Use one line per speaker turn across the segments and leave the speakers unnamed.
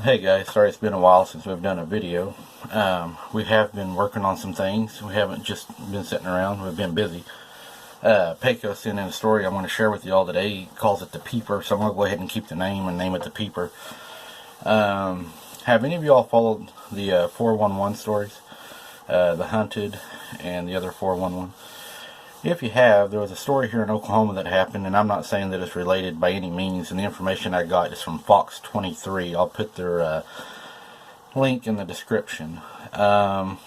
Hey guys, sorry it's been a while since we've done a video. We have been working on some things. We haven't just been sitting around. We've been busy. Peco sent in a story I'm going to share with you all today. He calls it the Peeper, so I'm going to go ahead and keep the name and name it the Peeper. Have any of you all followed the 411 stories? The Hunted and the other 411? If you have, there was a story here in Oklahoma that happened, and I'm not saying that it's related by any means, and the information I got is from Fox 23. I'll put their link in the description. Had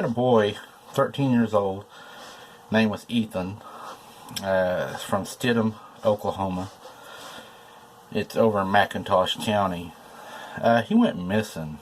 a boy, 13 years old, name was Ethan, from Stidham, Oklahoma. It's over in McIntosh County. He went missing,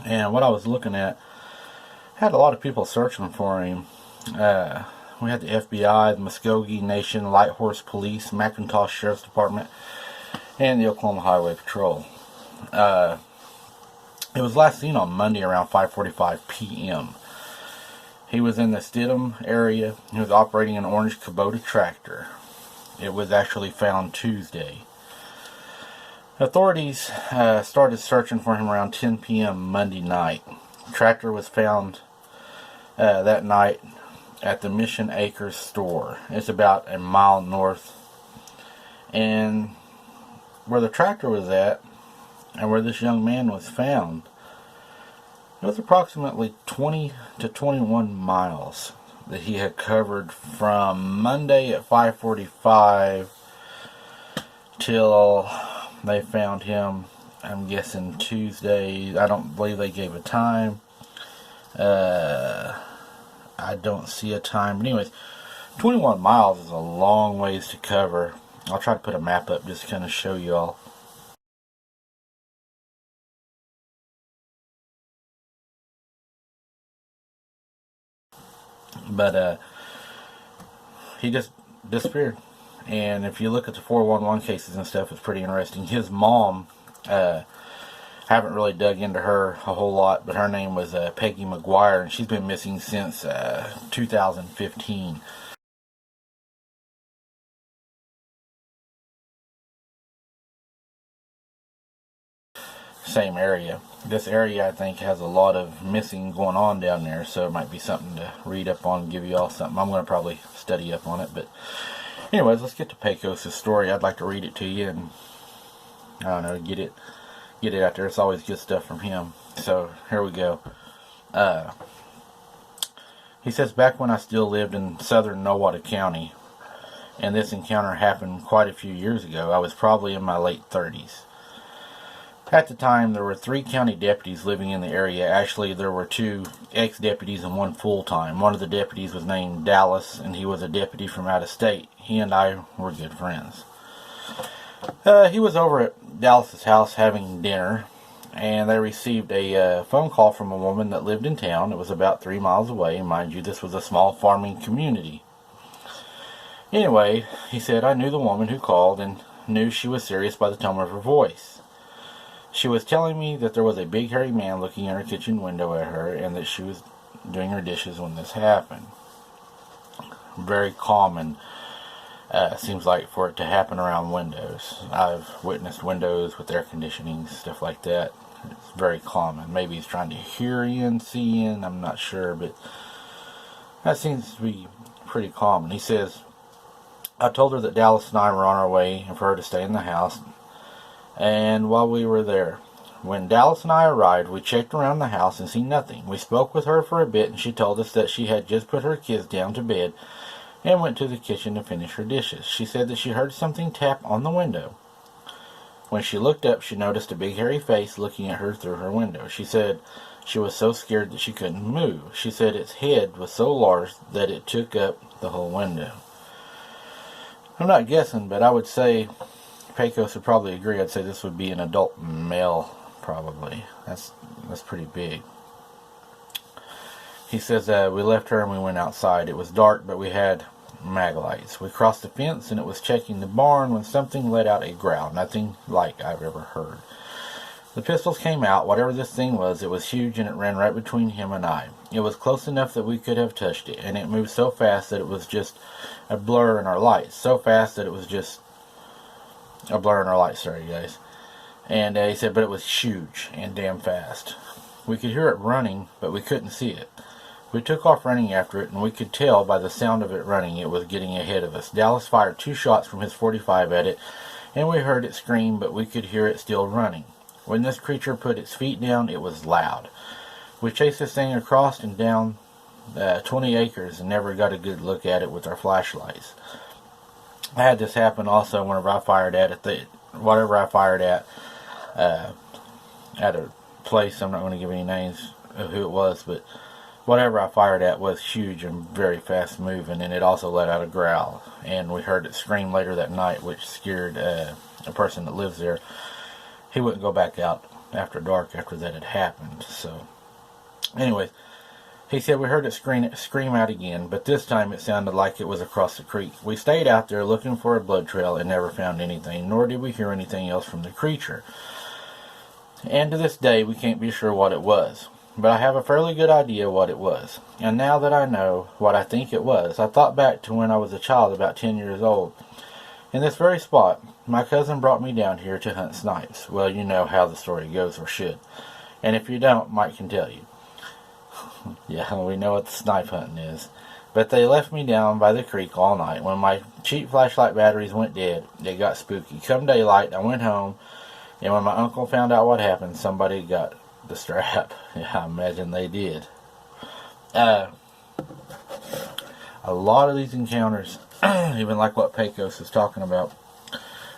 and what I was looking at had a lot of people searching for him. We had the FBI, the Muskogee Nation Light Horse Police, McIntosh Sheriff's Department, and the Oklahoma Highway Patrol. It was last seen on Monday around 5:45 p.m. He was in the Stidham area. He was operating an orange Kubota tractor. It was actually found Tuesday. Authorities started searching for him around 10 p.m. Monday night. The tractor was found that night at the Mission Acres store. It's about a mile north. And where the tractor was at and where this young man was found, it was approximately 20 to 21 miles that he had covered from Monday at 5:45 till they found him, I'm guessing Tuesday. I don't believe they gave a time. I don't see a time. But anyways, 21 miles is a long ways to cover. I'll try to put a map up just to kind of show you all. But he just disappeared. And if you look at the 411 cases and stuff, it's pretty interesting. His mom, haven't really dug into her a whole lot, but her name was Peggy McGuire, and she's been missing since 2015. Same area. This area, I think, has a lot of missing going on down there, so it might be something to read up on and give you all something. I'm going to probably study up on it, but anyways, let's get to Pecos' story. I'd like to read it to you and, I don't know, get it out there. It's always good stuff from him. So here we go. He says, back when I still lived in southern Nowata County, and this encounter happened quite a few years ago, I was probably in my late 30s. At the time, there were 3 county deputies living in the area. Actually, there were 2 ex-deputies and 1 full-time. One of the deputies was named Dallas, and he was a deputy from out of state. He and I were good friends. He was over at Dallas's house having dinner, and they received a phone call from a woman that lived in town. It was about 3 miles away, and mind you, this was a small farming community. Anyway, he said, I knew the woman who called and knew she was serious by the tone of her voice. She was telling me that there was a big hairy man looking in her kitchen window at her, and that she was doing her dishes when this happened. Very common. Seems like for it to happen around windows. I've witnessed windows with air conditioning, stuff like that. It's very common. Maybe he's trying to hear in, see in, I'm not sure, but that seems to be pretty common. He says, I told her that Dallas and I were on our way and for her to stay in the house, and while we were there, when Dallas and I arrived, we checked around the house and seen nothing. We spoke with her for a bit, and she told us that she had just put her kids down to bed and went to the kitchen to finish her dishes. She said that she heard something tap on the window. When she looked up, she noticed a big hairy face looking at her through her window. She said she was so scared that she couldn't move. She said its head was so large that it took up the whole window. I'm not guessing, but I would say, Pecos would probably agree, I'd say this would be an adult male, probably. That's pretty big. He says we left her and we went outside. It was dark, but we had mag lights. We crossed the fence and it was checking the barn when something let out a growl. Nothing like I've ever heard. The pistols came out. Whatever this thing was, it was huge and it ran right between him and I. It was close enough that we could have touched it, and it moved so fast that it was just a blur in our lights. So fast that it was just a blur in our lights, sorry guys. And he said, but it was huge and damn fast. We could hear it running, but we couldn't see it. We took off running after it, and we could tell by the sound of it running it was getting ahead of us. Dallas fired 2 shots from his .45 at it, and we heard it scream, but we could hear it still running. When this creature put its feet down, it was loud. We chased this thing across and down 20 acres and never got a good look at it with our flashlights. I had this happen also whenever I fired at it. Whatever I fired at a place, I'm not going to give any names of who it was, but whatever I fired at was huge and very fast moving, and it also let out a growl. And we heard it scream later that night, which scared a person that lives there. He wouldn't go back out after dark after that had happened. So, anyways, he said we heard it scream out again, but this time it sounded like it was across the creek. We stayed out there looking for a blood trail and never found anything, nor did we hear anything else from the creature. And to this day, we can't be sure what it was. But I have a fairly good idea what it was. And now that I know what I think it was, I thought back to when I was a child about 10 years old. In this very spot, my cousin brought me down here to hunt snipes. Well, you know how the story goes, or should. And if you don't, Mike can tell you. Yeah, we know what the snipe hunting is. But they left me down by the creek all night. When my cheap flashlight batteries went dead, it got spooky. Come daylight, I went home, and when my uncle found out what happened, somebody got the strap. Yeah, I imagine they did. A lot of these encounters, even like what Pecos is talking about,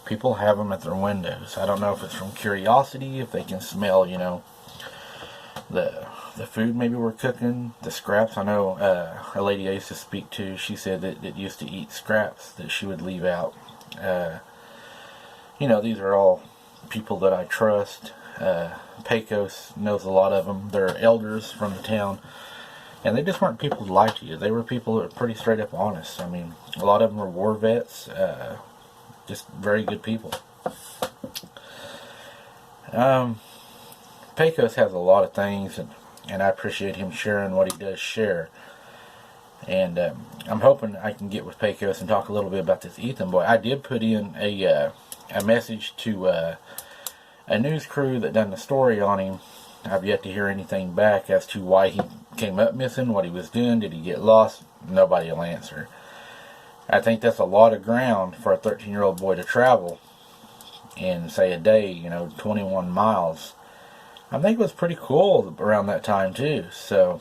people have them at their windows. I don't know if it's from curiosity, if they can smell, the food maybe we're cooking, the scraps. I know a lady I used to speak to, she said that it used to eat scraps that she would leave out. These are all people that I trust. Pecos knows a lot of them. They're elders from the town, and they just weren't people to lie to you. They were people that were pretty straight up honest. I mean, a lot of them were war vets, just very good people. Pecos has a lot of things, and I appreciate him sharing what he does share. And I'm hoping I can get with Pecos and talk a little bit about this Ethan boy. I did put in a message to a news crew that done the story on him. I've yet to hear anything back as to why he came up missing, what he was doing, did he get lost? Nobody will answer. I think that's a lot of ground for a 13-year-old boy to travel in, say, a day, 21 miles. I think it was pretty cool around that time, too. So,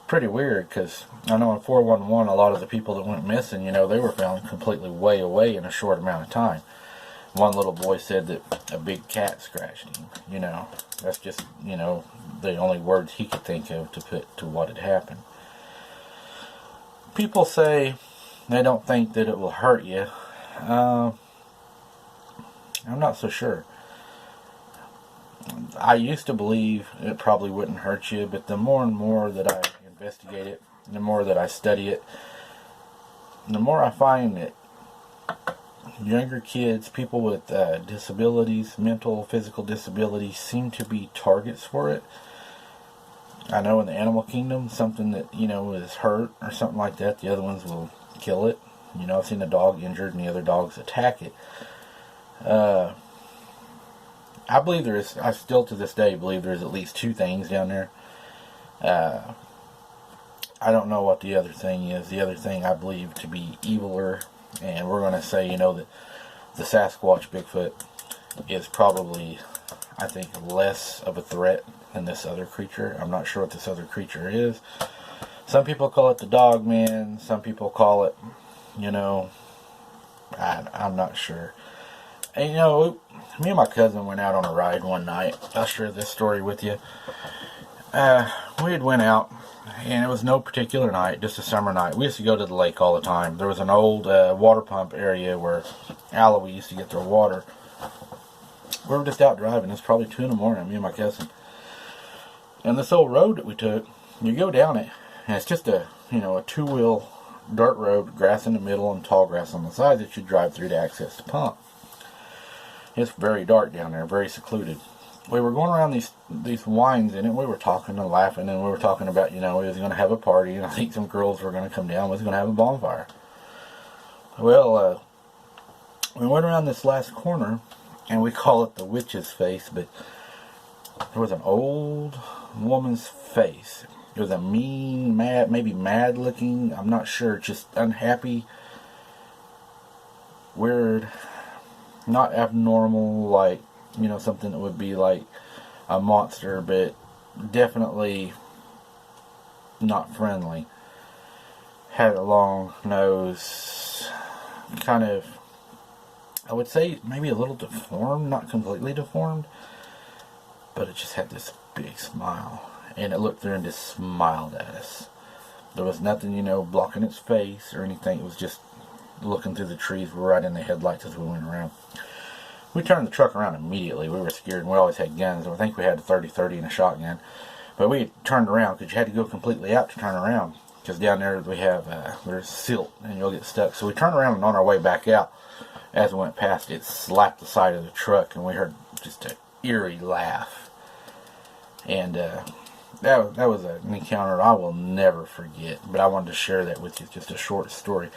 pretty weird, because I know in 411, a lot of the people that went missing, they were found completely way away in a short amount of time. One little boy said that a big cat scratched him. That's just, the only words he could think of to put to what had happened. People say they don't think that it will hurt you. I'm not so sure. I used to believe it probably wouldn't hurt you, but the more and more that I investigate it, the more that I study it, the more I find that younger kids, people with disabilities, mental, physical disabilities, seem to be targets for it. I know in the animal kingdom, something that, is hurt or something like that, the other ones will kill it. I've seen a dog injured and the other dogs attack it. I still to this day believe there's at least 2 things down there. I don't know what the other thing is. The other thing I believe to be eviler, and we're going to say, that the Sasquatch Bigfoot is probably, I think, less of a threat than this other creature. I'm not sure what this other creature is. Some people call it the Dogman. Some people call it, I'm not sure. And, me and my cousin went out on a ride one night. I'll share this story with you. We had went out, and it was no particular night, just a summer night. We used to go to the lake all the time. There was an old water pump area where Alloy used to get their water. We were just out driving. It's probably 2 in the morning, me and my cousin. And this old road that we took, you go down it, and it's just a 2-wheel dirt road, grass in the middle and tall grass on the sides that you drive through to access the pump. It's very dark down there, very secluded. We were going around these wines in it. We were talking and laughing, and we were talking about, we was going to have a party, and I think some girls were going to come down. We was going to have a bonfire. Well, We went around this last corner, and we call it the witch's face, but there was an old woman's face. It was a mean, mad, maybe mad looking, I'm not sure, just unhappy, weird, not abnormal, like, you know, something that would be like a monster, but definitely not friendly. Had a long nose, kind of, I would say maybe a little deformed, not completely deformed, but it just had this big smile. And it looked through and just smiled at us. There was nothing, you know, blocking its face or anything. It was just looking through the trees right in the headlights as we went around. We turned the truck around immediately. We were scared, and we always had guns. I think we had a 30-30 and a shotgun. But we turned around because you had to go completely out to turn around. Because down there we have, there's silt and you'll get stuck. So we turned around, and on our way back out, as we went past, it slapped the side of the truck, and we heard just an eerie laugh. And that was an encounter I will never forget. But I wanted to share that with you, just a short story.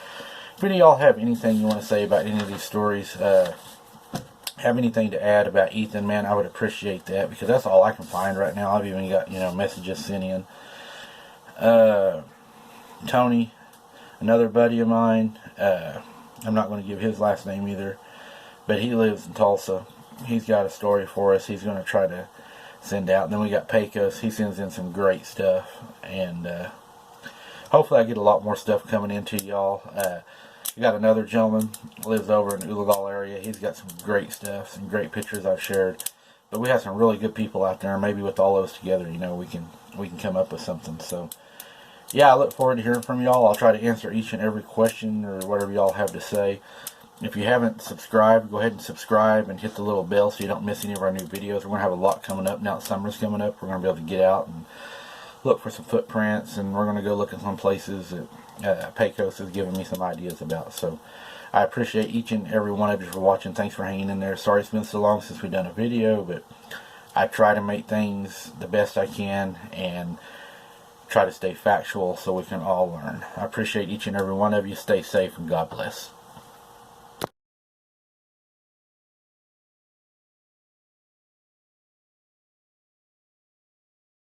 If any of y'all have anything you want to say about any of these stories, have anything to add about Ethan, man, I would appreciate that, because that's all I can find right now. I've even got, you know, messages sent in. Tony, another buddy of mine, I'm not going to give his last name either, but he lives in Tulsa. He's got a story for us he's going to try to send out. And then we got Peco. He sends in some great stuff, and hopefully I get a lot more stuff coming into y'all. We got another gentleman lives over in the Ulagal area. He's got some great stuff, some great pictures I've shared. But we have some really good people out there. Maybe with all those together, you know, we can come up with something. So yeah, I look forward to hearing from y'all. I'll try to answer each and every question or whatever y'all have to say. If you haven't subscribed, go ahead and subscribe and hit the little bell so you don't miss any of our new videos. We're going to have a lot coming up now that summer's coming up. We're going to be able to get out and look for some footprints, and we're going to go look at some places that Pecos has given me some ideas about. So I appreciate each and every one of you for watching. Thanks for hanging in there. Sorry it's been so long since we've done a video, but I try to make things the best I can and try to stay factual so we can all learn. I appreciate each and every one of you. Stay safe, and God bless.